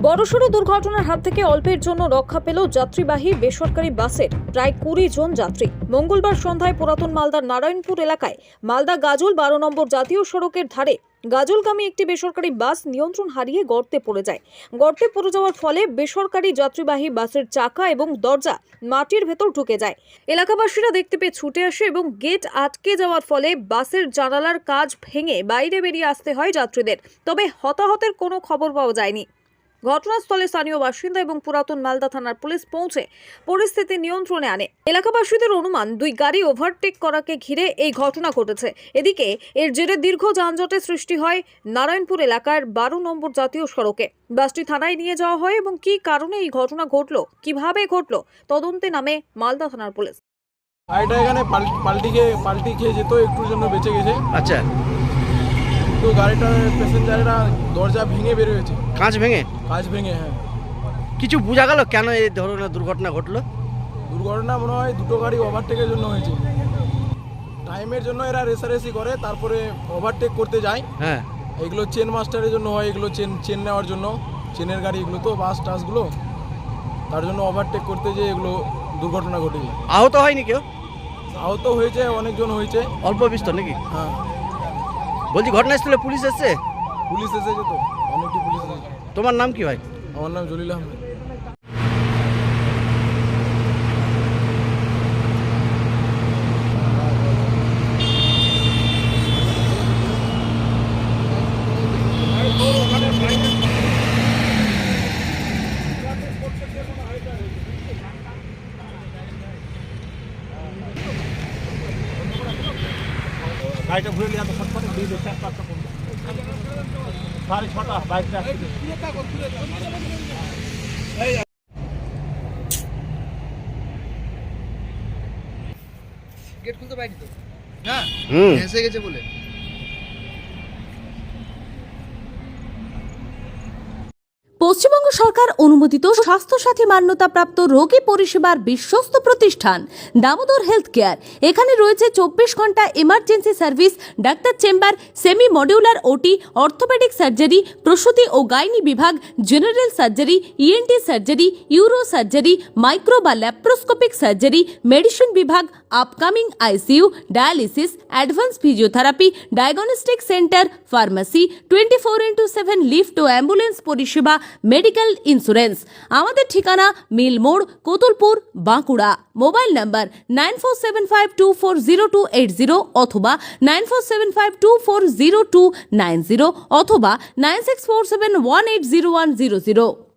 বড়সড় দুর্ঘটনার হাত থেকে অল্পের জন্য রক্ষা পেল যাত্রীবাহী বেসরকারি বাসের প্রায় 20 জন যাত্রী। মঙ্গলবার সন্ধ্যায় পুরাতন মালদার নারায়ণপুর এলাকায় মালদা গাজল 12 নম্বর জাতীয় সড়কের ধারে গাজলগামী একটি বেসরকারি বাস নিয়ন্ত্রণ হারিয়ে গর্তে পড়ে যায়। গর্তে পড়ে যাওয়ার ফলে বেসরকারি যাত্রীবাহী বাসের চাকা এবং দরজা মাটির ভেতর ঢুকে যায়। এলাকাবাসীরা দেখতে পেয়ে ছুটে আসে এবং গেট আটকে যাওয়ার ফলে বাসের জানালার কাঁচ ভেঙে বাইরে বেরিয়ে আসতে হয় যাত্রীদের। তবে হতাহতের কোনো খবর পাওয়া যায়নি। ঘটনাস্থলে স্থানীয় বাসিন্দা এবং পুরাতন মালদা থানার পুলিশ পৌঁছে পরিস্থিতি নিয়ন্ত্রণে আনে। এলাকাবাসীদের অনুমান দুই গাড়ি ওভারটেক করাকে ঘিরে এই ঘটনা ঘটেছে। এদিকে এর জেরে দীর্ঘ যানজটের সৃষ্টি হয় নারায়ণপুর এলাকার 12 নম্বর জাতীয় সড়কে। বাসটি থানায় নিয়ে যাওয়া হয় এবং কী কারণে এই ঘটনা ঘটলো, কিভাবে ঘটলো, তদন্তে নামে মালদা থানার পুলিশ। গাড়িটা এখানে পাল্টি খেয়ে যেত, একটুর জন্য বেঁচে গেছে। আচ্ছা, তো গাড়িটার প্যাসেঞ্জাররা দরজা ভেঙে বের হয়েছে। কাঁচ ভেঙে? হ্যাঁ। কিছু বোঝা গেল কেন এই ধরনের দুর্ঘটনা ঘটলো? দুর্ঘটনা মনে হয় দুটো গাড়ি ওভারটেকের জন্য হয়েছে। টাইমের জন্য এরা রেসারেসি করে, তারপরে ওভারটেক করতে যায়। হ্যাঁ, এগুলো চেন মাস্টারের জন্য হয়, এগুলো চেন নেওয়ার জন্য, চেনের গাড়ি এগুলো তো বাস টাসগুলো, তার জন্য ওভারটেক করতে যেয়ে এগুলো দুর্ঘটনা ঘটেছে। আহত হয়নি কেউ? আহত হয়েছে, অনেকজন হয়েছে। অল্প বিস্তর নাকি? হ্যাঁ। বলছি ঘটনাস্থলে পুলিশ এসেছে? পুলিশ এসেছে তো, অনেকটি পুলিশ এসেছে। তোমার নাম কি ভাই? আমার নাম জলিল আহমেদ। গাড়িটা ঘুরে নিয়ে ফটফট দিয়ে দিচ্ছে, 6:30 বাইকটা গেট খুলতে পারিনি তো। হ্যাঁ, এসে গেছে বলে। পশ্চিমবঙ্গ সরকার অনুমোদিত স্বাস্থ্যসাথী মান্যতাপ্রাপ্ত রোগী পরিষেবার বিশ্বস্ত প্রতিষ্ঠান দামোদর হেলথ কেয়ার। এখানে রয়েছে 24 ঘন্টা emergency service, doctor chamber, semi modular OT, orthopedic surgery, প্রসূতি ও গাইনি বিভাগ, general surgery, ENT surgery, uro surgery, micro বা ল্যাপ্রোস্কোপিক সার্জারি, মেডিসিন বিভাগ, upcoming ICU, dialysis, advance physiotherapy, diagnostic centre, pharmacy, 24x7 lift ও ambulance পরিষেবা, medical insurance. আমাদের ঠিকানা মিল মোড়, কোতুলপুর, বাঁকুড়া। মোবাইল নাম্বার 9475240280 অথবা 9475240290 অথবা 9647180100।